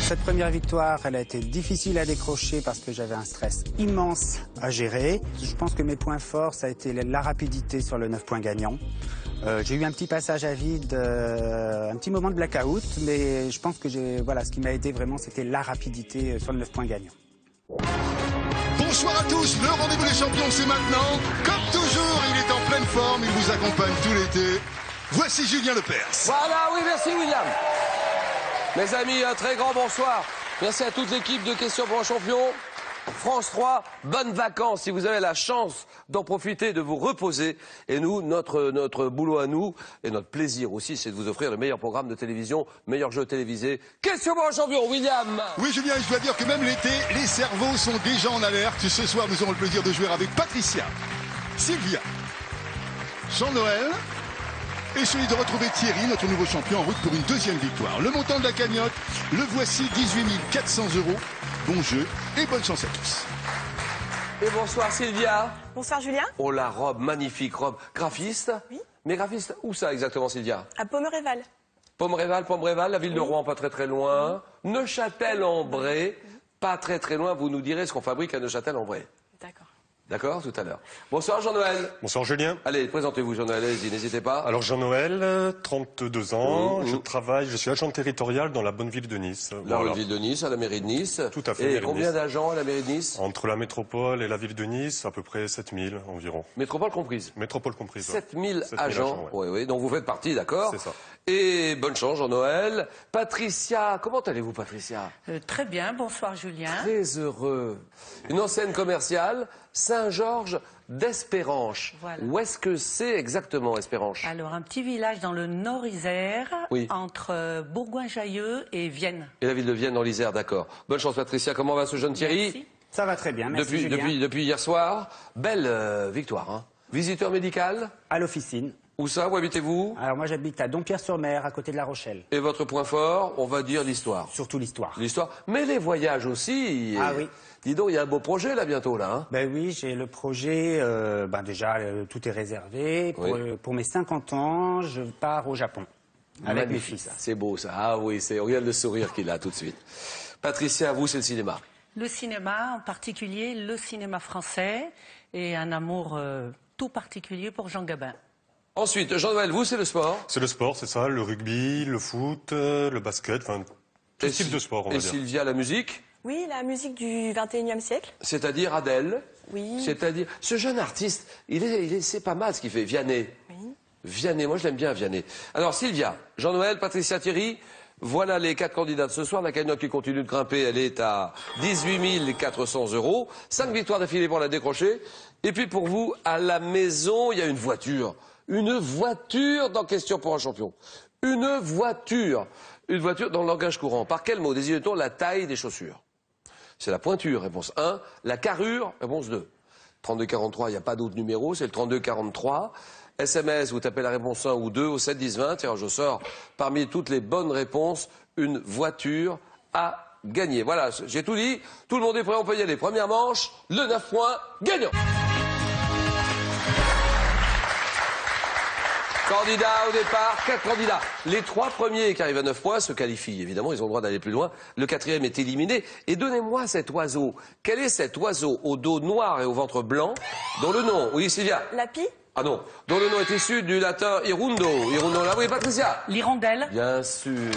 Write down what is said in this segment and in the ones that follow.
Cette première victoire, elle a été difficile à décrocher parce que j'avais un stress immense à gérer. Je pense que mes points forts, ça a été la rapidité sur le 9 points gagnant. J'ai eu un petit passage à vide, un petit moment de blackout, mais je pense que voilà, ce qui m'a aidé vraiment, c'était la rapidité sur le 9 points gagnant. Bonsoir à tous, le rendez-vous des champions, c'est maintenant. Comme toujours, il est en pleine forme, il vous accompagne tout l'été. Voici Julien Lepers. Voilà, oui, merci William. Mes amis, un très grand bonsoir. Merci à toute l'équipe de Questions pour un champion. France 3, bonnes vacances si vous avez la chance d'en profiter, de vous reposer. Et nous, notre boulot à nous, et notre plaisir aussi, c'est de vous offrir le meilleur programme de télévision, meilleur jeu télévisé. Questions pour un champion, William. Oui, Julien, je dois dire que même l'été, les cerveaux sont déjà en alerte. Ce soir, nous aurons le plaisir de jouer avec Patricia, Sylvia, Jean-Noël et celui de retrouver Thierry, notre nouveau champion, en route pour une deuxième victoire. Le montant de la cagnotte, le voici, 18 400 €. Bon jeu et bonne chance à tous. Et bonsoir Sylvia. Bonsoir Julien. Oh la robe, magnifique robe. Graphiste? Oui. Mais graphiste, où ça exactement Sylvia? À Pommeréval. Pommeréval, la ville de Rouen, pas très loin. Neuchâtel-en-Bray, pas très loin. Vous nous direz ce qu'on fabrique à Neuchâtel-en-Bray. D'accord. D'accord, tout à l'heure. Bonsoir Jean-Noël. Bonsoir Julien. Allez, présentez-vous Jean-Noël, allez-y, n'hésitez pas. Alors Jean-Noël, 32 ans, je suis agent territorial dans la bonne ville de Nice. La Voilà. ville de Nice, à la mairie de Nice. Tout à fait, Et mairie de combien Nice. d'agents à la mairie de Nice? Entre la métropole et la ville de Nice, à peu près 7000 environ. Métropole comprise. Métropole comprise. ouais. 7000 7000 agents, ouais. oui, donc vous faites partie, d'accord? C'est ça. Et bonne chance Jean-Noël. Patricia, comment allez-vous Patricia? Très bien, bonsoir Julien. Très heureux. Une enseigne commerciale, Saint-Georges d'Espéranche. Voilà. Où est-ce que c'est exactement Espéranche? Alors, un petit village dans le Nord-Isère, Oui. entre Bourgoin-Jallieu et Vienne. Et la ville de Vienne dans l'Isère, d'accord. Bonne chance Patricia, comment va ce jeune Thierry? Merci. Ça va très bien, merci Julien. Depuis hier soir, belle victoire. Hein. Visiteur médical? À l'officine. Où ça? Où habitez-vous? Alors moi j'habite à Dompierre-sur-Mer, à côté de La Rochelle. Et votre point fort, on va dire l'histoire. Surtout l'histoire. L'histoire, mais les voyages aussi. Ah oui. Dis donc, il y a un beau projet là bientôt là. Hein. Ben oui, j'ai le projet, déjà tout est réservé. Pour mes 50 ans, je pars au Japon avec mes Magnifique, fils. ça. C'est beau ça. Ah oui, on regarde le sourire qu'il a tout de suite. Patricia, vous, c'est le cinéma. Le cinéma, en particulier le cinéma français, et un amour tout particulier pour Jean Gabin. Ensuite, Jean-Noël, vous, c'est le sport. C'est le sport, c'est ça, le rugby, le foot, le basket, enfin, tout type de sport, on va Et dire. Sylvia, la musique, Oui, la musique du 21e siècle. c'est-à-dire Adèle. Oui. C'est-à-dire, ce jeune artiste, c'est pas mal ce qu'il fait, Vianney. Oui. Vianney, moi je l'aime bien, Vianney. Alors Sylvia, Jean-Noël, Patricia, Thierry, voilà les 4 candidats de ce soir. La cagnotte qui continue de grimper, elle est à 18 400 €. 5 victoires d'affilée pour la décrocher. Et puis pour vous, à la maison, il y a une voiture. Une voiture dans Question pour un champion. Une voiture. Une voiture dans le langage courant. Par quel mot désigne-t-on la taille des chaussures? C'est la pointure, réponse 1. La carrure, réponse 2. 3243, il n'y a pas d'autre numéro, c'est le 3243. SMS, vous tapez la réponse 1 ou 2 au 7 10 20. Tirage au sort, parmi toutes les bonnes réponses, une voiture à gagner. Voilà, j'ai tout dit. Tout le monde est prêt, on peut y aller. Première manche, le 9 points gagnant. Candidats au départ, 4 candidats. Les 3 premiers qui arrivent à 9 points se qualifient. Évidemment, ils ont le droit d'aller plus loin. Le 4e est éliminé. Et donnez-moi cet oiseau. Quel est cet oiseau au dos noir et au ventre blanc dont le nom... Oui, Sylvia? La pie. Ah non. Dont le nom est issu du latin hirundo. Hirundo, là, oui, Patricia? L'hirondelle. Bien sûr.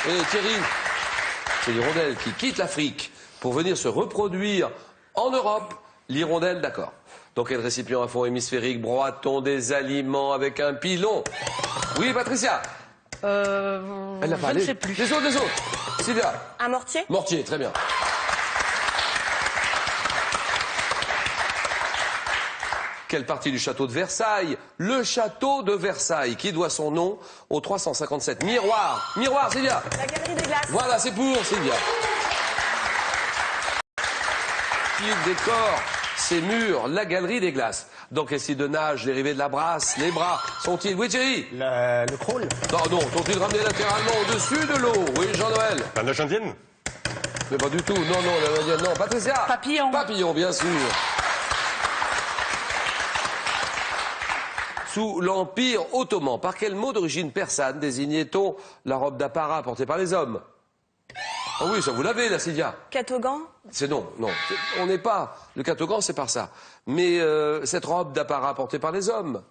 Et Thierry? C'est l'hirondelle qui quitte l'Afrique pour venir se reproduire en Europe. L'hirondelle, d'accord. Dans quel récipient à fond hémisphérique broie-t-on des aliments avec un pilon? Oui, Patricia? Elle n'a pas Je ne allé. sais plus. Les autres. Sylvia? Un mortier. Mortier, très bien. Quelle partie du château de Versailles? Le château de Versailles, qui doit son nom au 357 miroir. Miroir, Sylvia? La galerie des glaces. Voilà, c'est pour Sylvia. Qui décore ces murs, la galerie des glaces. Dans quel style de nage dérivé de la brasse, les bras sont-ils... Oui, Thierry? Le crawl. Non, sont-ils ramenés latéralement au-dessus de l'eau? Oui, Jean-Noël? La nage indienne? Mais pas du tout, non, non. Patricia? Papillon. Papillon, bien sûr. Sous l'Empire ottoman, par quel mot d'origine persane désignait-on la robe d'apparat portée par les hommes? Ah oui, ça vous l'avez, là, Sylvia. Catogan. C'est non. On n'est pas... Le catogan, c'est par ça. Mais cette robe d'apparat portée par les hommes?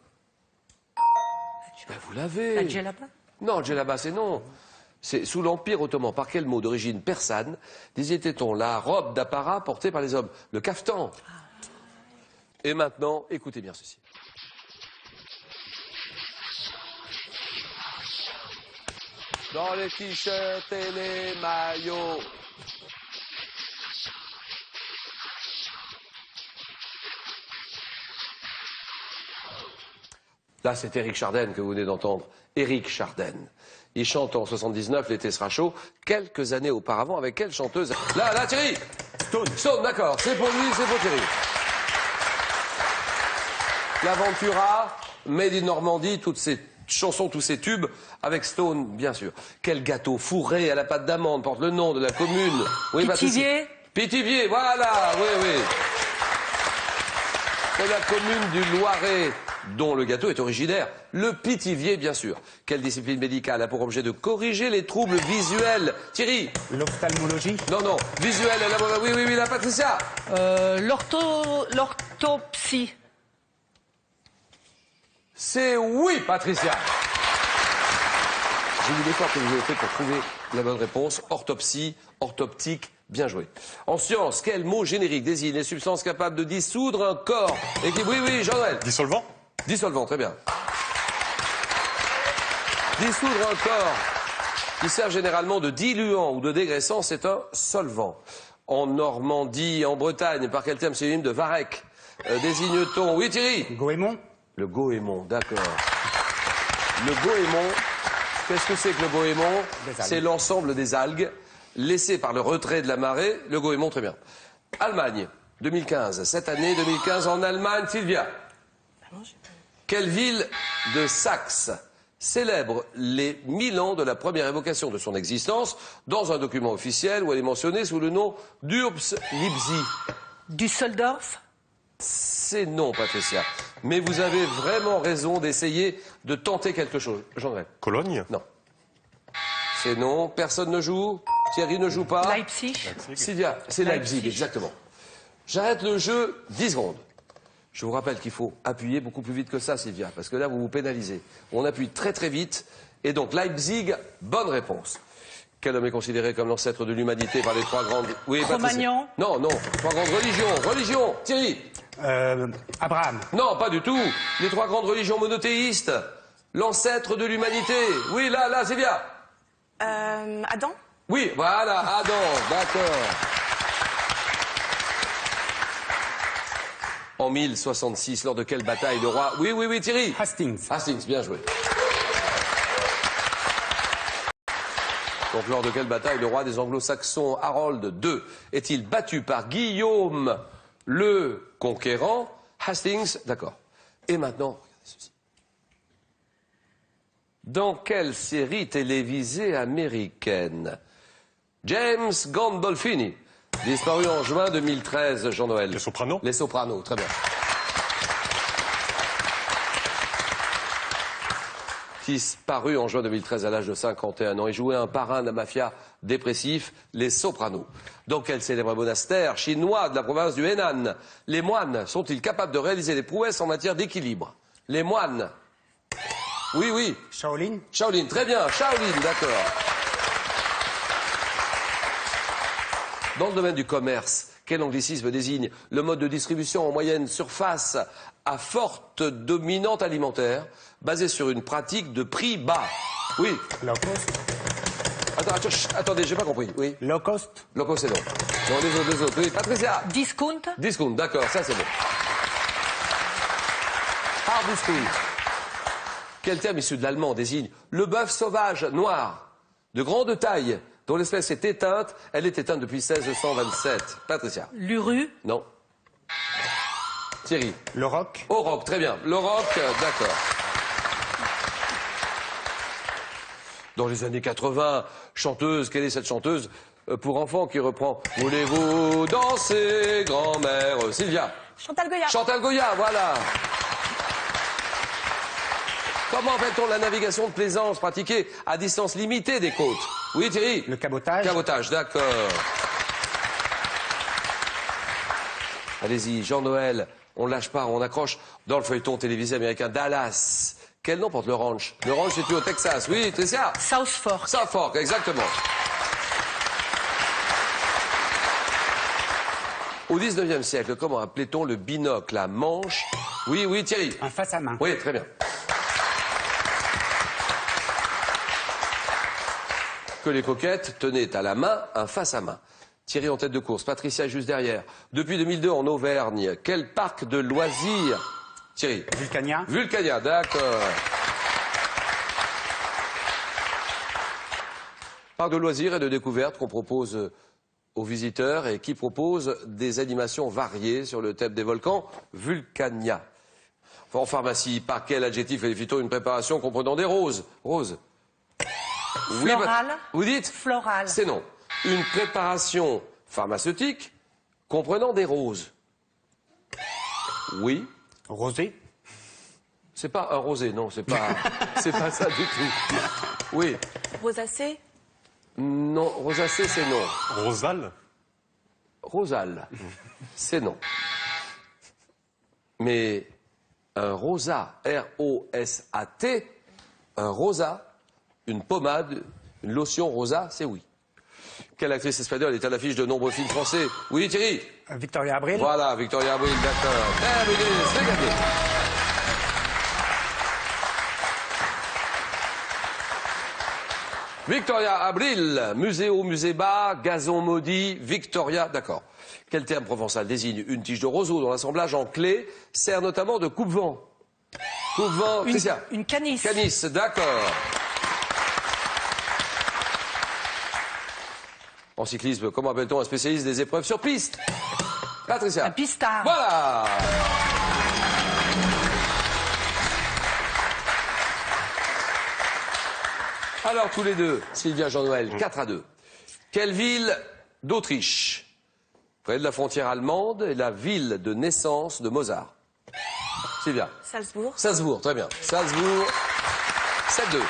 Ben, vous l'avez. La djellaba? Non, djellaba, c'est non. C'est sous l'Empire ottoman. Par quel mot d'origine persane désignait-on la robe d'apparat portée par les hommes? Le caftan. Et maintenant, écoutez bien ceci. Dans les t-shirts et les maillots. Là, c'est Éric Chardin que vous venez d'entendre. Éric Chardin. Il chante en 79, L'été sera chaud. Quelques années auparavant, avec quelle chanteuse? Là, Thierry! Stone, d'accord. C'est pour lui, c'est pour Thierry. L'Aventura, Made in Normandie, toutes ces chansons, tous ces tubes, avec Stone, bien sûr. Quel gâteau fourré à la pâte d'amande porte le nom de la commune? Oui, Pithiviers. Pithiviers, voilà, oui. C'est la commune du Loiret, dont le gâteau est originaire. Le Pithiviers, bien sûr. Quelle discipline médicale a pour objet de corriger les troubles visuels? Thierry? L'ophtalmologie. Non, visuel, oui, la Patricia. L'orthopsie. C'est oui, Patricia. J'ai vu l'effort que vous avez fait pour trouver la bonne réponse. Orthopsie, orthoptique, bien joué. En sciences, quel mot générique désigne les substances capables de dissoudre un corps? Oui, Jean-Noël. Dissolvant? Dissolvant, très bien. Dissoudre un corps qui sert généralement de diluant ou de dégraissant, c'est un solvant. En Normandie, en Bretagne, par quel terme synonyme de varech désigne-t-on? Oui, Thierry? Goémon. Le goémon, d'accord. Le goémon, qu'est-ce que c'est que le goémon? C'est l'ensemble des algues laissées par le retrait de la marée. Le goémon, très bien. Allemagne, 2015. Cette année 2015 en Allemagne, Sylvia. Quelle ville de Saxe célèbre les 1000 ans de la première évocation de son existence dans un document officiel où elle est mentionnée sous le nom d'Urbs-Liebsie? Düsseldorf. C'est non, Patricia. Mais vous avez vraiment raison d'essayer de tenter quelque chose. Jean-Noël. Cologne? Non. C'est non. Personne ne joue. Thierry ne joue pas. Leipzig. Sylvia, c'est Leipzig, exactement. J'arrête le jeu 10 secondes. Je vous rappelle qu'il faut appuyer beaucoup plus vite que ça, Sylvia, parce que là, vous vous pénalisez. On appuie très très vite. Et donc, Leipzig, bonne réponse. Quel homme est considéré comme l'ancêtre de l'humanité par les trois grandes... Oui, Cro-Magnon. Non, trois grandes religions. Religion, Thierry. Abraham. Non, pas du tout. Les trois grandes religions monothéistes. L'ancêtre de l'humanité. Oui, là, Sylvia. Adam. Oui, voilà, Adam, d'accord. En 1066, lors de quelle bataille le roi... Oui, Thierry. Hastings. Hastings, bien joué. Donc, lors de quelle bataille le roi des Anglo-Saxons, Harold II, est-il battu par Guillaume le Conquérant? Hastings, d'accord. Et maintenant, regardez ceci. Dans quelle série télévisée américaine James Gandolfini, disparu en juin 2013, Jean-Noël? Les Sopranos? Les Sopranos, très bien. Disparu en juin 2013 à l'âge de 51 ans et jouait un parrain de la mafia dépressif, les Sopranos. Dans quel célèbre monastère chinois de la province du Henan les moines sont-ils capables de réaliser des prouesses en matière d'équilibre? Les moines. Oui. Shaolin. Shaolin, très bien. Shaolin, d'accord. Dans le domaine du commerce, quel anglicisme désigne le mode de distribution en moyenne surface à forte dominante alimentaire, basé sur une pratique de prix bas? Oui. Low cost. Attendez, j'ai pas compris. Oui. Low cost. Low cost, c'est non. Non, les autres. Oui, Patricia. Discount. Discount, d'accord, ça c'est bon. Hard discount. Quel terme issu de l'allemand désigne le bœuf sauvage noir, de grande taille, dont l'espèce est éteinte? Elle est éteinte depuis 1627. Patricia. L'Uru. Non. Thierry. Le rock. Au rock, très bien. Le rock, d'accord. Dans les années 80, chanteuse, quelle est cette chanteuse pour enfants qui reprend « Voulez-vous danser, grand-mère » Sylvia. Chantal Goya. Chantal Goya, voilà. Comment appelle-t-on la navigation de plaisance pratiquée à distance limitée des côtes? Oui, Thierry? Le cabotage. Cabotage, d'accord. Allez-y, Jean-Noël, on ne lâche pas, on accroche dans le feuilleton télévisé américain Dallas. Quel nom porte le ranch? Le ranch situé au Texas. Oui, Tricia? South Fork. South Fork, exactement. Au 19e siècle, comment appelait-on le binocle à manche? Oui, oui, Thierry? Un face à main. Oui, très bien. Que les coquettes tenaient à la main un face à main. Thierry en tête de course, Patricia est juste derrière. Depuis 2002 en Auvergne, quel parc de loisirs? Thierry? Vulcania. Vulcania, d'accord. Parc de loisirs et de découvertes qu'on propose aux visiteurs et qui propose des animations variées sur le thème des volcans, Vulcania. En pharmacie, par quel adjectif qualifie-t-on une préparation comprenant des roses? Roses. Oui, Floral. vous dites? Floral. C'est non. Une préparation pharmaceutique comprenant des roses. Oui. Rosé. C'est pas un rosé, non, c'est pas ça du tout. Oui. Rosacée. Non, rosacée, c'est non. Rosal? Rosal, c'est non. Mais un rosa, R-O-S-A-T, un rosa, une pommade, une lotion rosa, c'est oui. Quelle actrice espagnole est à l'affiche de nombreux films français? Oui, Thierry? Victoria Abril. Voilà, Victoria Abril, d'accord. Terminé, c'est gagné. Victoria Abril, musée-haut, musée bas, gazon maudit, Victoria, d'accord. Quel terme provençal désigne une tige de roseau dont l'assemblage en clé sert notamment de coupe-vent? Coupe-vent, Christian? Une canisse. Canisse, d'accord. En cyclisme, comment appelle-t-on un spécialiste des épreuves sur piste? Patricia? Un pistard. Voilà. Alors, tous les deux, Sylvia, Jean-Noël, 4-2. Quelle ville d'Autriche, près de la frontière allemande, est la ville de naissance de Mozart? Sylvia? Salzbourg. Salzbourg, très bien. Salzbourg, 7-2.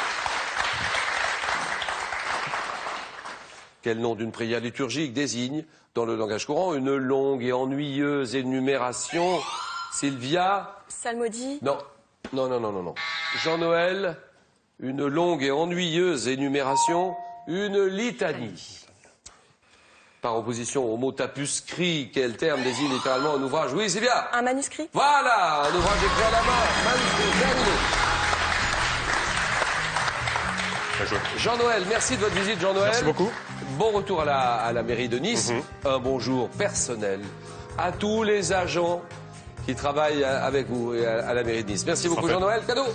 Quel nom d'une prière liturgique désigne, dans le langage courant, une longue et ennuyeuse énumération? Sylvia? Psalmodie. Non. Non, non, non, non, non. Jean-Noël, une longue et ennuyeuse énumération, une litanie. Par opposition au mot tapuscrit, quel terme désigne littéralement un ouvrage? Oui, Sylvia? Un manuscrit. Voilà, un ouvrage écrit à la main. Manuscrit, terminé. Bien joué. Jean-Noël, merci de votre visite, Jean-Noël. Merci beaucoup. Bon retour à la mairie de Nice. Un bonjour personnel à tous les agents qui travaillent avec vous et à la mairie de Nice. Merci beaucoup, Jean-Noël. Cadeau.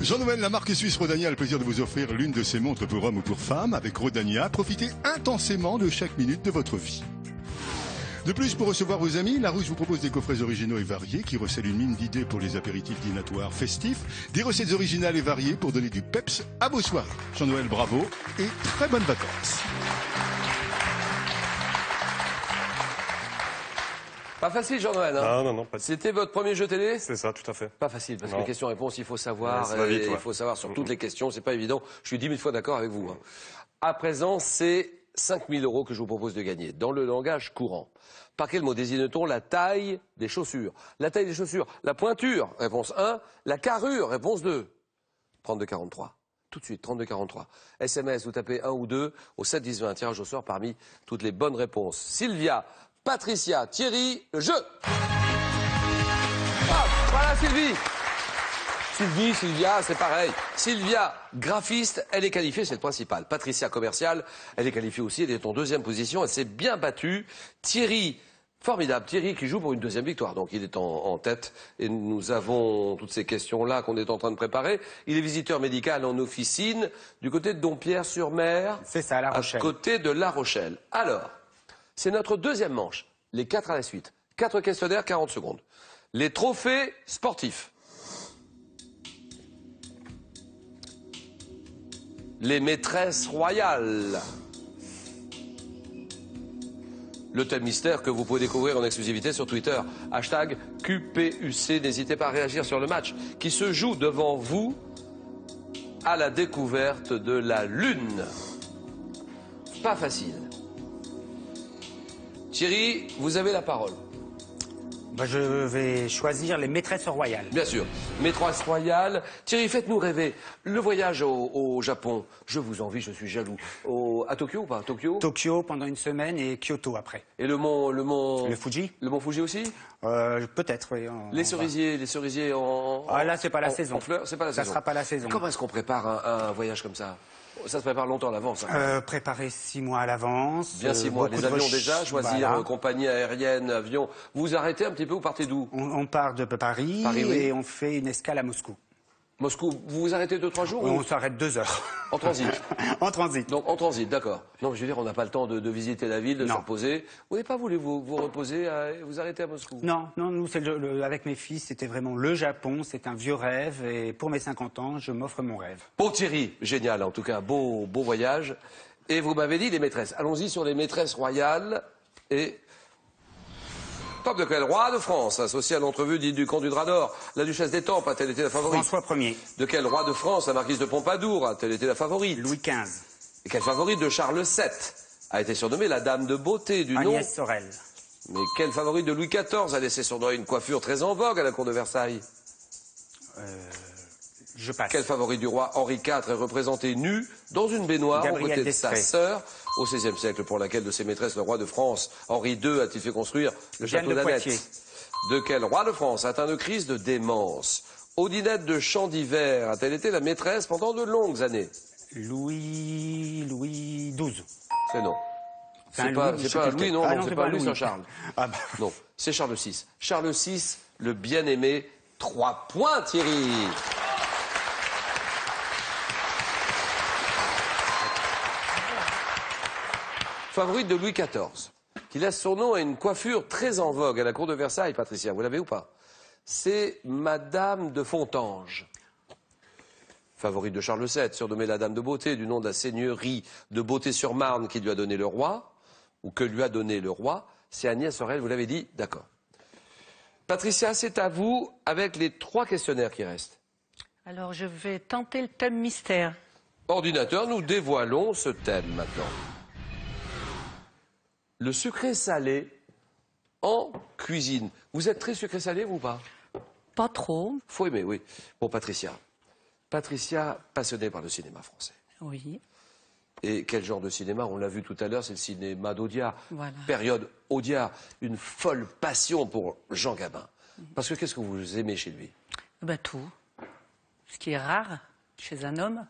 Jean-Noël, la marque suisse Rodania a le plaisir de vous offrir l'une de ses montres pour hommes ou pour femmes. Avec Rodania, profitez intensément de chaque minute de votre vie. De plus, pour recevoir vos amis, Larousse vous propose des coffrets originaux et variés qui recèlent une mine d'idées pour les apéritifs dînatoires festifs, des recettes originales et variées pour donner du peps à vos soirées. Jean-Noël, bravo et très bonnes vacances. Pas facile, Jean-Noël. Hein. Non, non, non, pas de... C'était votre premier jeu télé? C'est ça, tout à fait. Pas facile, parce que Non. les questions-réponses, il faut savoir. Ouais, ça va vite, et ouais. il faut savoir sur toutes les questions, c'est pas évident. Je suis 10 000 fois d'accord avec vous. Hein. À présent, c'est 5 000 € que je vous propose de gagner, dans le langage courant. Par quel mot désigne-t-on la taille des chaussures? La taille des chaussures, la pointure, réponse 1, la carrure, réponse 2. 32-43. Tout de suite, 32-43. SMS, vous tapez 1 ou 2 au 7-10-20. Tirage au sort parmi toutes les bonnes réponses. Sylvia, Patricia, Thierry, le jeu. Ah, voilà Sylvie. Sylvia, c'est pareil. Sylvia, graphiste, elle est qualifiée, c'est le principal. Patricia, commerciale, elle est qualifiée aussi, elle est en deuxième position, elle s'est bien battue. Thierry, formidable, Thierry qui joue pour une deuxième victoire, donc il est en tête. Et nous avons toutes ces questions-là qu'on est en train de préparer. Il est visiteur médical en officine du côté de Dompierre-sur-Mer. C'est ça, La Rochelle. À côté de La Rochelle. Alors, c'est notre deuxième manche, les 4 à la suite. 4 questionnaires, 40 secondes. Les trophées sportifs. Les maîtresses royales. Le thème mystère que vous pouvez découvrir en exclusivité sur Twitter. Hashtag QPUC. N'hésitez pas à réagir sur le match qui se joue devant vous à la découverte de la Lune. Pas facile. Thierry, vous avez la parole. Bah, je vais choisir les maîtresses royales. Bien sûr. Maîtresse royale. Thierry, faites-nous rêver. Le voyage au Japon, je vous envie, je suis jaloux. À Tokyo ou pas? Tokyo. Tokyo pendant une semaine et Kyoto après. Et le mont... Le Fuji. Le mont Fuji aussi? Peut-être, oui. Les cerisiers en... Ah là, c'est pas la saison. En fleurs, c'est pas la saison. Ça sera pas la saison. Comment est-ce qu'on prépare un voyage comme ça? Ça se prépare longtemps à l'avance. Hein. Préparer 6 mois à l'avance. Bien 6 mois. Les avions déjà, choisir voilà. compagnie aérienne, avion. Vous arrêtez un petit peu, vous partez d'où? On part de Paris, oui. Et on fait une escale à Moscou. Moscou, vous vous arrêtez 2-3 jours? On s'arrête 2 heures. En transit. En transit. Donc en transit, d'accord. Non, je veux dire, on n'a pas le temps de visiter la ville, de se Non. reposer. Vous n'avez pas voulu vous reposer, vous arrêter à Moscou? Non, nous, avec mes fils, c'était vraiment le Japon, c'est un vieux rêve. Et pour mes 50 ans, je m'offre mon rêve. Bon Thierry, génial, en tout cas, beau voyage. Et vous m'avez dit les maîtresses. Allons-y sur les maîtresses royales. Et top de quel roi de France, associé à l'entrevue dite du camp du drap d'or? La duchesse d'Étampes, a-t-elle été la favorite? François Ier. De quel roi de France, la marquise de Pompadour, a-t-elle été la favorite? Louis XV. Et quelle favorite de Charles VII a été surnommée la dame de beauté du nom? Agnès Sorel. Mais quelle favorite de Louis XIV a laissé sur doigt une coiffure très en vogue à la cour de Versailles? Je passe. Quel favori du roi Henri IV est représenté nu dans une baignoire aux Gabrielle côtés de sa Destrée. sœur au XVIe siècle, pour laquelle de ses maîtresses le roi de France Henri II a-t-il fait construire le Jeanne château de d'Annette? Poitiers. De quel roi de France atteint de crise de démence Odinette de Champ d'Hiver a-t-elle été la maîtresse pendant de longues années? Louis XII. C'est non. C'est C'est un pas, Louis, c'est je sais pas un plus Louis, lequel. non, Ah non, non, c'est pas un Louis, c'est un Charles. Ah bah. Non, c'est Charles VI. Charles VI, le bien-aimé. 3 points, Thierry. Favorite de Louis XIV, qui laisse son nom à une coiffure très en vogue à la cour de Versailles, Patricia. Vous l'avez ou pas? C'est Madame de Fontanges. Favorite de Charles VII, surnommée la Dame de Beauté, du nom de la seigneurie de Beauté-sur-Marne qui lui a donné le roi, ou que lui a donné le roi, c'est Agnès Sorel, vous l'avez dit, d'accord. Patricia, c'est à vous avec les 3 questionnaires qui restent. Alors, je vais tenter le thème mystère. Ordinateur, nous dévoilons ce thème maintenant. Le sucré salé en cuisine. Vous êtes très sucré salé, vous ou pas? Pas trop, Faut aimer, oui. Bon, Patricia. Patricia, passionnée par le cinéma français. oui. Et quel genre de cinéma? On l'a vu tout à l'heure, c'est le cinéma d'Audiard. Voilà. Période Audiard, une folle passion pour Jean Gabin. Parce que qu'est-ce que vous aimez chez lui? Ben, tout. Ce qui est rare chez un homme.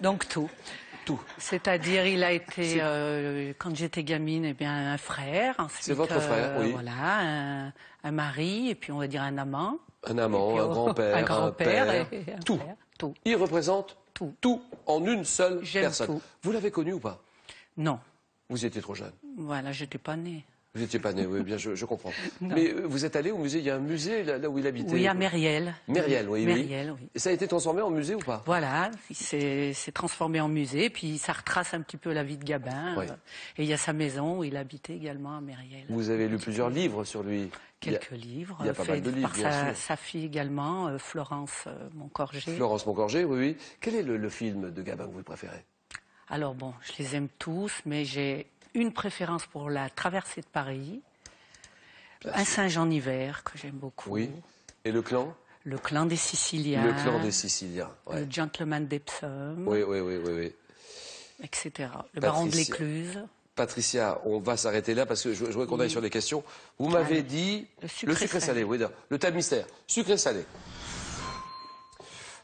Donc tout. Tout. C'est-à-dire, il a été, quand j'étais gamine, eh bien, un frère. Ensuite, C'est votre frère, oui. Voilà, un mari, et puis on va dire un amant. Un amant, Et puis, un grand-père, un grand-père père, et un tout. père, tout. Il représente Tout. tout en une seule J'aime personne. tout. Vous l'avez connu ou pas? Non, Vous étiez trop jeune. voilà, je n'étais pas née. Vous n'étiez pas né, oui, bien, je comprends. Non. Mais vous êtes allé au musée, il y a un musée là où il habitait. Oui, à Mériel. Mériel, oui, oui. Mériel, oui. Et ça a été transformé en musée ou pas? Voilà, il s'est transformé en musée, puis ça retrace un petit peu la vie de Gabin. Oui. Et il y a sa maison où il habitait également à Mériel. Vous avez lu plusieurs livres sur lui. Quelques livres, il y a pas mal de livres, par bien sûr. sa fille également, Florence Moncorgé. Florence Moncorgé, oui, oui. Quel est le film de Gabin que vous préférez? Alors bon, je les aime tous, mais j'ai une préférence pour la traversée de Paris, un Saint-Jean hiver que j'aime beaucoup, Oui. Et le clan? le clan des Siciliens, Le clan des Siciliens. Ouais. le gentleman d'Epsom, Oui, oui, oui, oui, oui. etc. Le baron de Patricia. l'Écluse. Patricia, on va s'arrêter là parce que je voudrais qu'on aille sur les questions. Vous m'avez dit Le sucré salé, oui, le thème mystère. Sucré salé.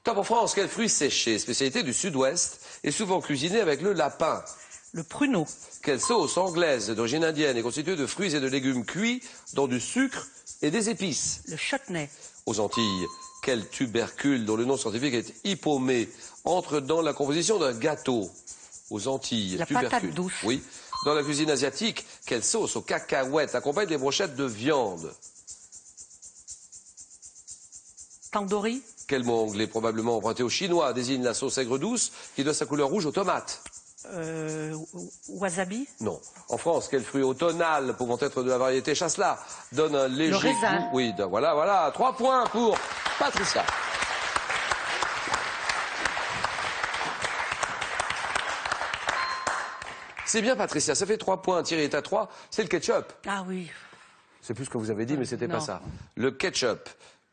Top en France, quel fruit séché, spécialité du sud-ouest, est souvent cuisiné avec le lapin? Le pruneau, Quelle sauce anglaise d'origine indienne est constituée de fruits et de légumes cuits dans du sucre et des épices? le chutney, Aux Antilles, quel tubercule, dont le nom scientifique est hypomée, entre dans la composition d'un gâteau? Aux Antilles, La tubercule. patate douce. Oui. Dans la cuisine asiatique, quelle sauce aux cacahuètes accompagne des brochettes de viande? tandoori, Quel mot anglais probablement emprunté au chinois désigne la sauce aigre douce qui donne sa couleur rouge aux tomates? wasabi, Non. En France, quel fruit automnal, pouvant être de la variété chasselas, donne un léger raisin. goût? Oui, voilà. 3 points pour Patricia. C'est bien, Patricia, ça fait 3 points. Thierry est à 3. C'est le ketchup. Ah oui. C'est plus ce que vous avez dit, mais c'était pas Non. ça. Le ketchup.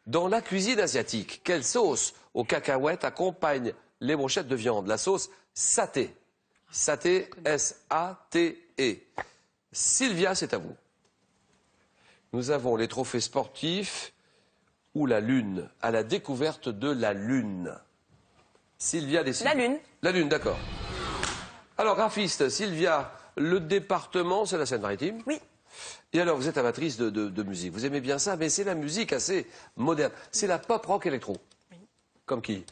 Dans la cuisine asiatique, quelle sauce aux cacahuètes accompagne les brochettes de viande? La sauce saté. Saté, S-A-T-E. Sylvia, c'est à vous. Nous avons les trophées sportifs ou la Lune, à la découverte de la Lune. Sylvia décide. La Lune. La Lune, d'accord. Alors, graphiste, Sylvia, le département, c'est la Seine-Maritime? Oui. Et alors, vous êtes amatrice de musique. Vous aimez bien ça, mais c'est la musique assez moderne. C'est la pop rock électro. Oui. Comme qui?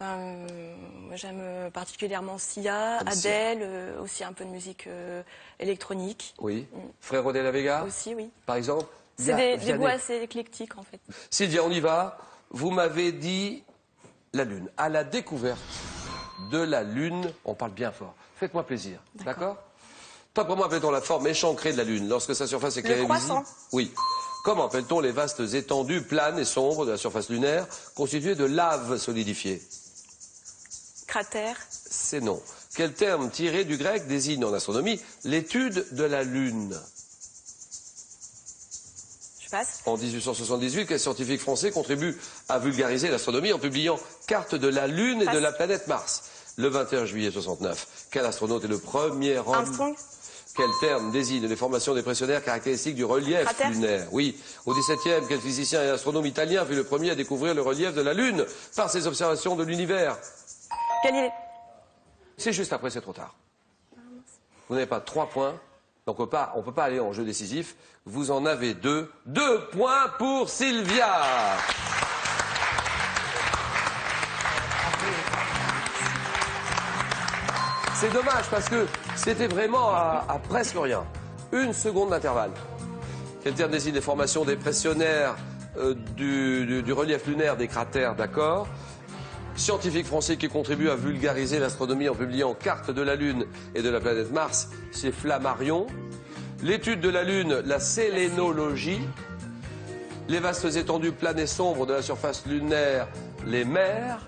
Moi, j'aime particulièrement Sia, Comme Sia. Adele, aussi un peu de musique électronique. Oui. Frérot de la Vega, Aussi, oui. par exemple? C'est des Vianney. goûts assez éclectiques, en fait. Sylvia, on y va. Vous m'avez dit la Lune. À la découverte de la Lune, on parle bien fort. Faites-moi plaisir, d'accord? Pas comment appelle-t-on la forme échancrée de la Lune lorsque sa surface est claire et visible? croissant. Oui. Comment appelle-t-on les vastes étendues planes et sombres de la surface lunaire constituées de lave solidifiée? Cratère. C'est non. Quel terme tiré du grec désigne en astronomie l'étude de la Lune? Je passe. En 1878, quel scientifique français contribue à vulgariser l'astronomie en publiant Carte de la Lune et de la planète Mars? Le 21 juillet 69. Quel astronaute est le premier homme? Armstrong. Quel terme désigne les formations dépressionnaires caractéristiques du relief Cratère. lunaire? Oui. Au XVIIe, quel physicien et astronome italien fut le premier à découvrir le relief de la Lune par ses observations de l'univers? Galilée. C'est juste après, c'est trop tard. Vous n'avez pas 3 points, donc on ne peut pas aller en jeu décisif. Vous en avez 2. 2 points pour Sylvia. C'est dommage parce que c'était vraiment à presque rien. 1 seconde d'intervalle. Quel terme désigne les formations dépressionnaires du relief lunaire des cratères, d'accord? Scientifique français qui contribue à vulgariser l'astronomie en publiant Carte de la Lune et de la planète Mars, c'est Flammarion. L'étude de la Lune, la sélénologie. Les vastes étendues planes et sombres de la surface lunaire, les mers.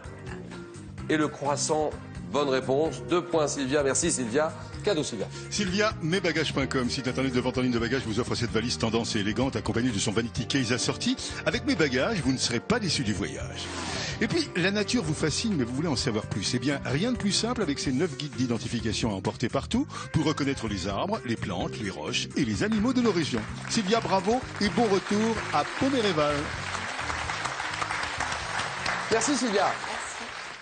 Et le croissant, bonne réponse. 2 points Sylvia, merci Sylvia. Cadeau Sylvia. Sylvia, mesbagages.com, site internet de vente en ligne de bagages, vous offre cette valise tendance et élégante accompagnée de son vanity case assorti. Avec mes bagages, vous ne serez pas déçus du voyage. Et puis, la nature vous fascine, mais vous voulez en savoir plus. Eh bien, rien de plus simple avec ces 9 guides d'identification à emporter partout pour reconnaître les arbres, les plantes, les roches et les animaux de nos régions. Sylvia, bravo et bon retour à Poméréval. Merci Sylvia.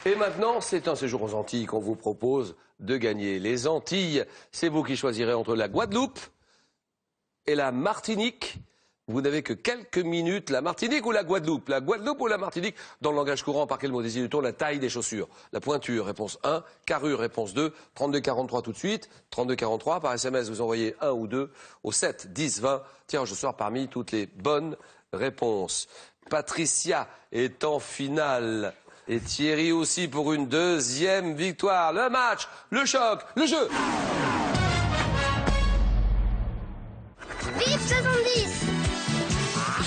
Et maintenant, c'est un séjour aux Antilles qu'on vous propose de gagner. Les Antilles, c'est vous qui choisirez entre la Guadeloupe et la Martinique. Vous n'avez que quelques minutes. La Martinique ou la Guadeloupe? La Guadeloupe ou la Martinique? Dans le langage courant, par quel mot désigne-t-on la taille des chaussures? La pointure, réponse 1. Carrure, réponse 2. 3243 tout de suite. 3243 par SMS, vous envoyez 1 ou 2 au 7 10 20. Tiens, je sors parmi toutes les bonnes réponses. Patricia est en finale. Et Thierry aussi pour une 2e victoire. Le match, le choc, le jeu. Vive 70!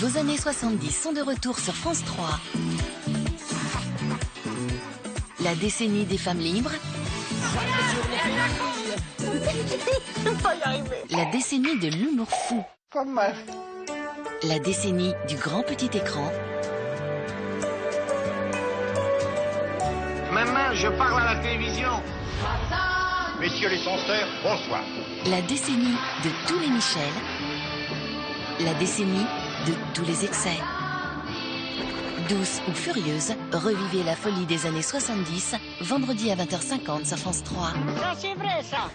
Vos années 70 sont de retour sur France 3. La décennie des femmes libres. La décennie de l'humour fou. La décennie du grand petit écran. Maman, je parle à la télévision. Messieurs les censeurs, bonsoir. La décennie de tous les Michel. La décennie de tous les excès. Douce ou furieuse, revivez la folie des années 70, vendredi à 20h50 sur France 3. Ça, c'est vrai, ça.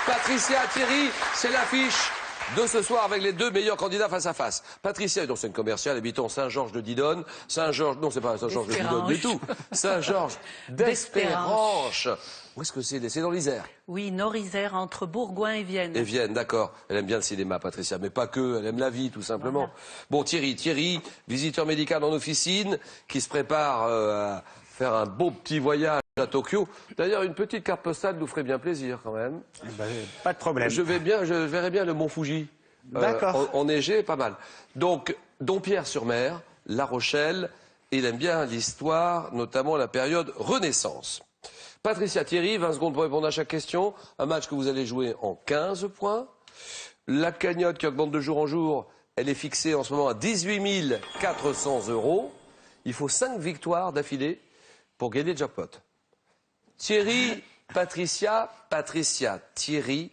Patricia, Thierry, c'est l'affiche de ce soir avec les 2 meilleurs candidats face à face. Patricia est dans une commerciale habitant Saint-Georges de Didonne. Saint-Georges, non, c'est pas Saint-Georges de Didonne du tout. Saint-Georges d'Espéranche. Où est-ce que c'est? C'est dans l'Isère. Oui, Nord-Isère, entre Bourgoin et Vienne. Et Vienne, d'accord. Elle aime bien le cinéma, Patricia, mais pas que. Elle aime la vie, tout simplement. Voilà. Bon, Thierry, visiteur médical en officine, qui se prépare à faire un beau petit voyage à Tokyo. D'ailleurs, une petite carte postale nous ferait bien plaisir, quand même. Ben, pas de problème. Je verrais bien le Mont Fuji. D'accord. Enneigé, pas mal. Donc, Dompierre-sur-Mer, La Rochelle, il aime bien l'histoire, notamment la période Renaissance. Patricia, Thierry, 20 secondes pour répondre à chaque question. Un match que vous allez jouer en 15 points. La cagnotte qui augmente de jour en jour, elle est fixée en ce moment à 18 400 €. Il faut 5 victoires d'affilée pour gagner le jackpot. Thierry, Patricia, Thierry.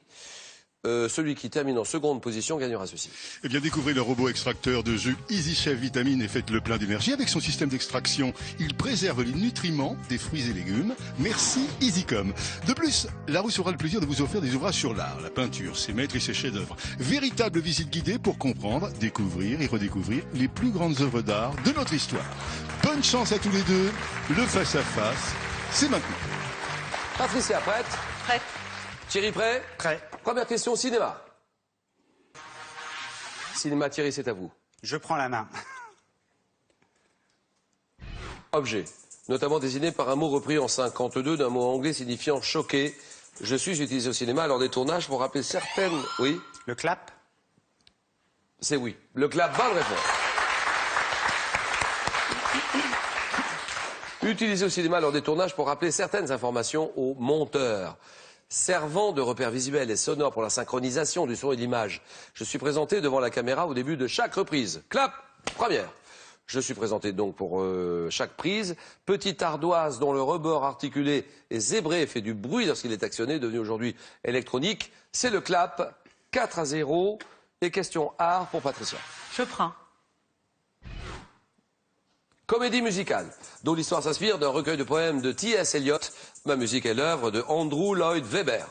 Celui qui termine en seconde position gagnera ceci. Eh bien, découvrez le robot extracteur de jus Easy Chef Vitamine et faites le plein d'énergie. Avec son système d'extraction, il préserve les nutriments des fruits et légumes. Merci EasyCom. De plus, Larousse aura le plaisir de vous offrir des ouvrages sur l'art, la peinture, ses maîtres et ses chefs-d'œuvre. Véritable visite guidée pour comprendre, découvrir et redécouvrir les plus grandes œuvres d'art de notre histoire. Bonne chance à tous les deux. Le face-à-face, c'est maintenant. Patricia, prête? Prête. Thierry, prêt? Prêt. Première question, cinéma. Cinéma, Thierry, c'est à vous. Je prends la main. Objet, notamment désigné par un mot repris en 52 d'un mot anglais signifiant choqué. Je suis utilisé au cinéma lors des tournages pour rappeler certaines... Oui? Le clap. C'est oui. Le clap, bonne réponse. Utilisé au cinéma lors des tournages pour rappeler certaines informations aux monteurs. Servant de repère visuel et sonore pour la synchronisation du son et de l'image. Je suis présenté devant la caméra au début de chaque reprise. Clap, première. Je suis présenté donc pour chaque prise. Petite ardoise dont le rebord articulé est zébré et fait du bruit lorsqu'il est actionné, devenu aujourd'hui électronique. C'est le clap, 4-0. Et question art pour Patricia. Je prends. Comédie musicale, dont l'histoire s'inspire d'un recueil de poèmes de T.S. Eliot. Ma musique est l'œuvre de Andrew Lloyd Webber.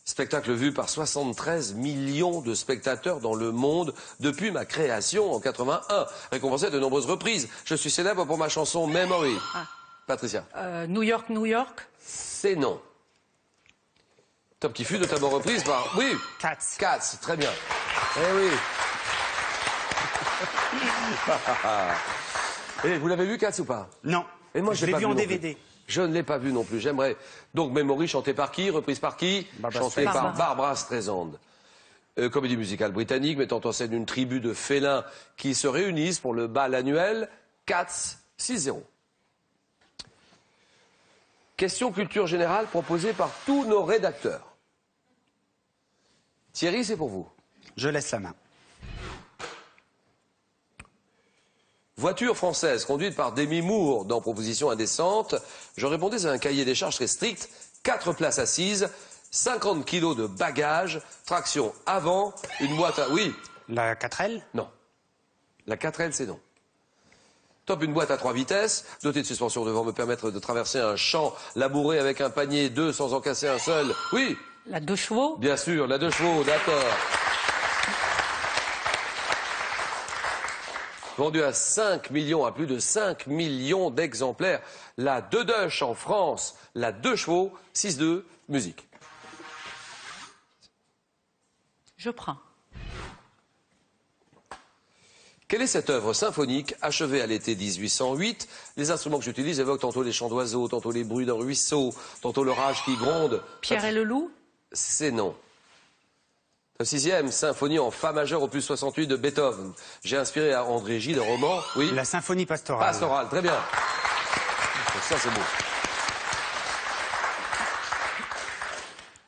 Spectacle vu par 73 millions de spectateurs dans le monde depuis ma création en 81. Récompensé à de nombreuses reprises. Je suis célèbre pour ma chanson Memory. Ah. Patricia. New York, New York. C'est non. Top qui fut notamment reprise par... Oui. Cats. Cats, très bien. Eh oui. Et vous l'avez vu, Cats, ou pas? Non. Et moi, je l'ai vu en non plus. DVD. Je ne l'ai pas vu non plus. J'aimerais. Donc, Memory, chanté par qui? Reprise par qui? Barbra Chantée Streisand. par Barbra Streisand. Comédie musicale britannique mettant en scène une tribu de félins qui se réunissent pour le bal annuel. Cats, 6-0. Question culture générale proposée par tous nos rédacteurs. Thierry, c'est pour vous. Je laisse la main. Voiture française conduite par Demi Moore dans Proposition indécente. Je répondais à un cahier des charges très strict. 4 places assises, 50 kilos de bagages, traction avant, une boîte à... Oui. La 4L. Non. La 4L, c'est non. Top, une boîte à 3 vitesses, dotée de suspension devant me permettre de traverser un champ labouré avec un panier 2 sans en casser un seul. Oui. La 2 chevaux. Bien sûr, la 2 chevaux, d'accord. Vendue à 5 millions, à plus de 5 millions d'exemplaires. La 2 Dush en France, la 2 chevaux, 6-2, musique. Je prends. Quelle est cette œuvre symphonique achevée à l'été 1808? Les instruments que j'utilise évoquent tantôt les chants d'oiseaux, tantôt les bruits d'un ruisseau, tantôt l'orage qui gronde. Pierre et le loup. C'est non. La 6e symphonie en fa majeur opus 68 de Beethoven. J'ai inspiré à André Gide un roman. Oui. La symphonie pastorale. Pastorale, très bien. Ça, c'est beau.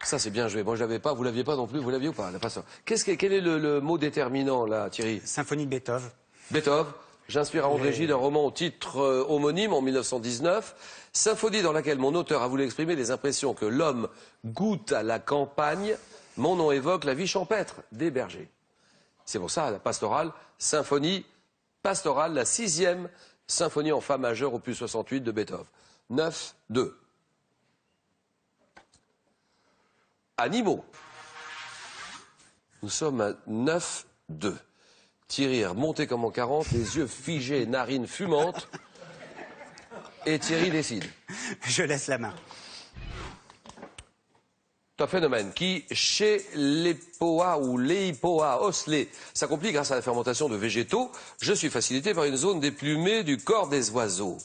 Ça, c'est bien joué. Moi, je l'avais pas, vous l'aviez pas non plus, vous l'aviez ou pas, la pastorale. Quel est le mot déterminant, là, Thierry? Symphonie de Beethoven. Beethoven. J'inspire à André Gide un roman au titre homonyme en 1919. Symphonie dans laquelle mon auteur a voulu exprimer les impressions que l'homme goûte à la campagne. Mon nom évoque la vie champêtre des bergers. C'est pour ça, la pastorale, symphonie pastorale, la 6e symphonie en fa majeur opus 68 de Beethoven. 9-2. Animaux. Nous sommes à 9-2. Thierry est remonté comme en 40, les yeux figés, narines fumantes. Et Thierry décide. Je laisse la main. C'est un phénomène qui, chez les poas ou les poas osselés, s'accomplit grâce à la fermentation de végétaux. Je suis facilité par une zone déplumée du corps des oiseaux,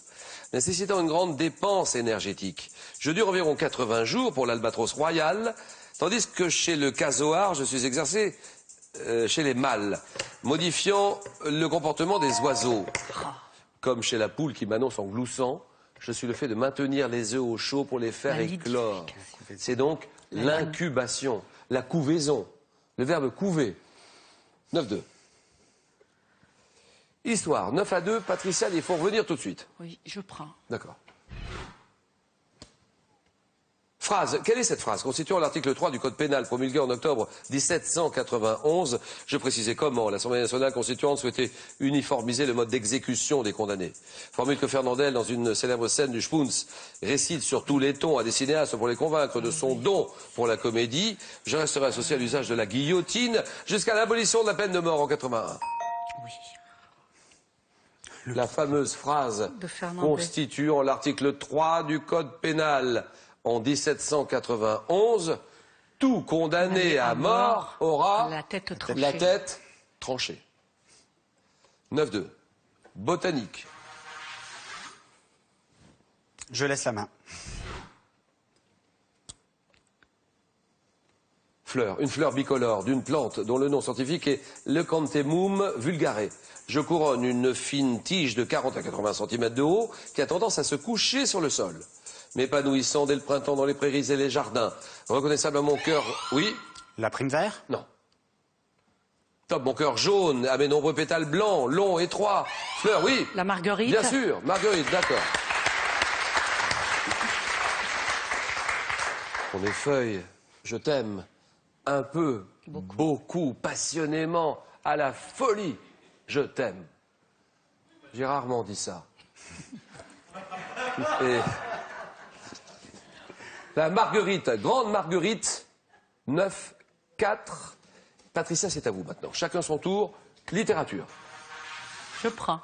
nécessitant une grande dépense énergétique. Je dure environ 80 jours pour l'albatros royal, tandis que chez le casoar, je suis exercé chez les mâles, modifiant le comportement des oiseaux. Comme chez la poule qui m'annonce en gloussant Je suis le fait de maintenir les œufs au chaud pour les faire La éclore. lidification. C'est donc l'incubation, la couvaison. Le verbe couver. 9-2. Histoire, 9-2. Patricia, il faut revenir tout de suite. Oui, je prends. D'accord. Phrase. Quelle est cette phrase? Constituant l'article 3 du Code pénal promulgué en octobre 1791, je précisais comment l'Assemblée nationale constituante souhaitait uniformiser le mode d'exécution des condamnés. Formule que Fernandel, dans une célèbre scène du Spunz, récite sur tous les tons à des cinéastes pour les convaincre de son don pour la comédie. Je resterai associé à l'usage de la guillotine jusqu'à l'abolition de la peine de mort en 81. Oui. La fameuse phrase De Fernandel. constituant l'article 3 du Code pénal en 1791, tout condamné à mort aura la tête tranchée. la tête tranchée. 9-2. Botanique. Je laisse la main. Fleur. Une fleur bicolore d'une plante dont le nom scientifique est Leucanthemum vulgare. Je couronne une fine tige de 40 à 80 cm de haut qui a tendance à se coucher sur le sol. M'épanouissant dès le printemps dans les prairies et les jardins. Reconnaissable à mon cœur, oui? La prime vert? Non. Top, mon cœur jaune, à mes nombreux pétales blancs, longs, étroits. Fleur, oui? La marguerite. Bien sûr, Marguerite, d'accord. Pour mes feuilles, je t'aime. Un peu, beaucoup, passionnément, à la folie, je t'aime. J'ai rarement dit ça. Et la Marguerite, grande Marguerite, 9-4. Patricia, c'est à vous maintenant. Chacun son tour. Littérature. Je prends.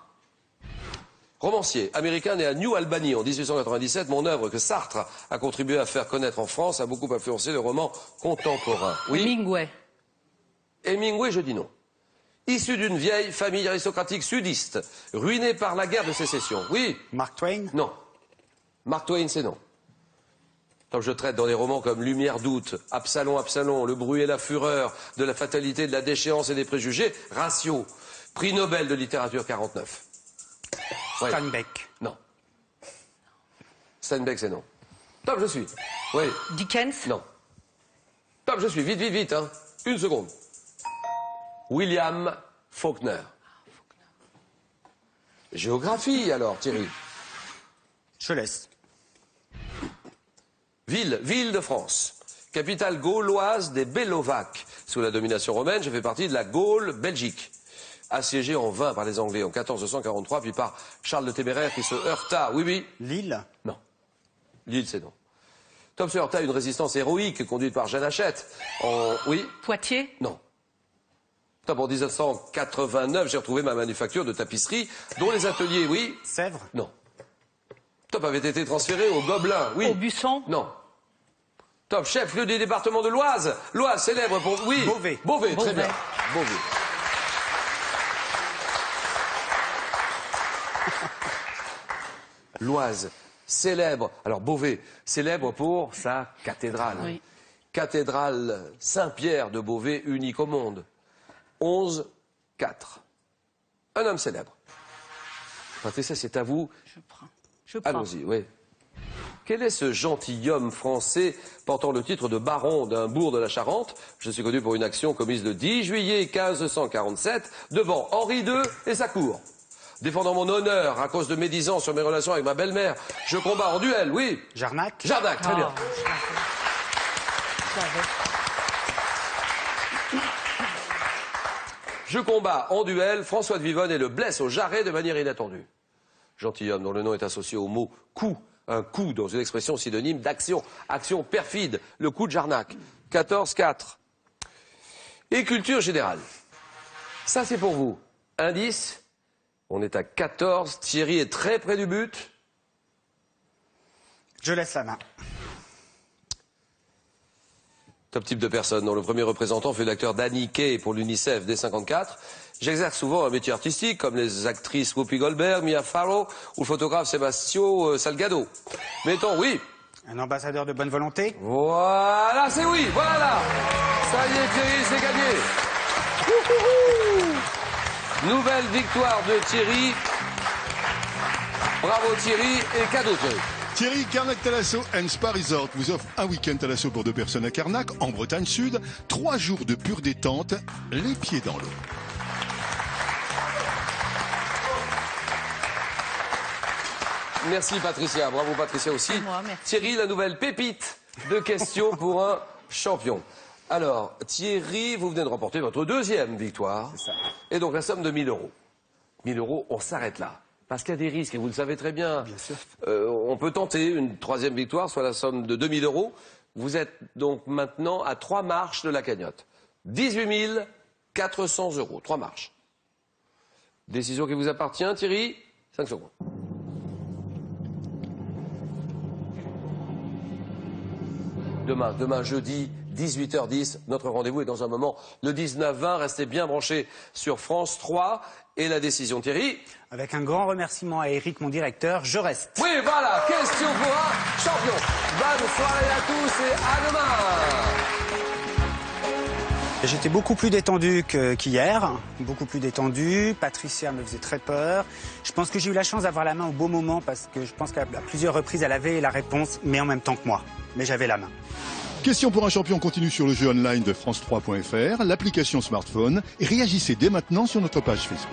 Romancier américain né à New Albany en 1897, mon œuvre que Sartre a contribué à faire connaître en France a beaucoup influencé le roman contemporain. Oui. Hemingway. Hemingway, je dis non. Issu d'une vieille famille aristocratique sudiste, ruinée par la guerre de sécession. Oui. Mark Twain? Non. Mark Twain, c'est non. Comme je traite dans les romans comme Lumière d'août, Absalom, Absalom, Le bruit et la fureur, de la fatalité, de la déchéance et des préjugés, Ratio, prix Nobel de littérature 49. Ouais. Steinbeck? Non. Steinbeck, c'est non. Top, je suis. Oui. Dickens. Non. Top, je suis. Vite, vite, vite. Hein. Une seconde. William Faulkner. Géographie, alors, Thierry. Je laisse. Ville de France. Capitale gauloise des Bellovaques. Sous la domination romaine, je fais partie de la Gaule Belgique. Assiégée en vain par les Anglais en 1443, puis par Charles le Téméraire qui se heurta. Oui, oui. Lille? Non. Lille, c'est non. Tom se heurta à une résistance héroïque conduite par Jeanne Hachette. Oui. Poitiers. Non. Top, en 1989, j'ai retrouvé ma manufacture de tapisserie, dont les ateliers, oui. Sèvres? Non. Top avait été transféré au Gobelin, oui. Aubusson. Non. Top, chef-lieu du département de l'Oise. L'Oise, célèbre pour... Oui. Beauvais. Beauvais, très Beauvais. bien. Beauvais. L'Oise, célèbre. Alors, Beauvais, célèbre pour sa cathédrale. Oui. Cathédrale Saint-Pierre de Beauvais, unique au monde. 11-4. Un homme célèbre. Patricia, c'est à vous. Je prends. Je prends. Allons-y, oui. Quel est ce gentilhomme français portant le titre de baron d'un bourg de la Charente? Je suis connu pour une action commise le 10 juillet 1547 devant Henri II et sa cour. Défendant mon honneur à cause de médisance sur mes relations avec ma belle-mère, je combats en duel, oui. Jarnac? Jarnac, très bien. Je l'avais. Je combats en duel François de Vivonne et le blesse au jarret de manière inattendue. Gentilhomme dont le nom est associé au mot coup. Un coup dans une expression synonyme d'action. Action perfide. Le coup de Jarnac. 14-4. Et culture générale. Ça, c'est pour vous. Indice. On est à 14. Thierry est très près du but. Je laisse la main. Top type de personne dont le premier représentant fut l'acteur Danny Kaye pour l'UNICEF dès 54. J'exerce souvent un métier artistique comme les actrices Whoopi Goldberg, Mia Farrow ou le photographe Sebastião Salgado. Mettons oui. Un ambassadeur de bonne volonté? Voilà, c'est oui, voilà. Ça y est, Thierry, c'est gagné. Ouhouhou. Nouvelle victoire de Thierry. Bravo Thierry et cadeau Thierry. Thierry, Carnac Thalasso and Spa Resort vous offre un week-end Thalasso pour 2 personnes à Carnac, en Bretagne Sud. 3 jours de pure détente, les pieds dans l'eau. Merci Patricia, bravo Patricia aussi. Moi, merci. Thierry, la nouvelle pépite de questions pour un champion. Alors, Thierry, vous venez de remporter votre 2e victoire. C'est ça. Et donc la somme de 1 000 euros. 1 000 euros, on s'arrête là. Parce qu'il y a des risques, et vous le savez très bien. Bien sûr. On peut tenter une 3e victoire, soit la somme de 2 000 euros. Vous êtes donc maintenant à 3 marches de la cagnotte. 18 400 euros, 3 marches. Décision qui vous appartient, Thierry. 5 secondes. Demain jeudi, 18h10, notre rendez-vous est dans un moment, le 19-20. Restez bien branchés sur France 3. Et la décision, Thierry? Avec un grand remerciement à Eric, mon directeur, je reste. Oui, voilà, question pour un champion. Bonne soirée à tous et à demain. J'étais beaucoup plus détendu qu'hier, beaucoup plus détendu. Patricia me faisait très peur. Je pense que j'ai eu la chance d'avoir la main au bon moment parce que je pense qu'à plusieurs reprises, elle avait la réponse, mais en même temps que moi. Mais j'avais la main. Question pour un champion continue sur le jeu online de France3.fr, l'application smartphone, et réagissez dès maintenant sur notre page Facebook.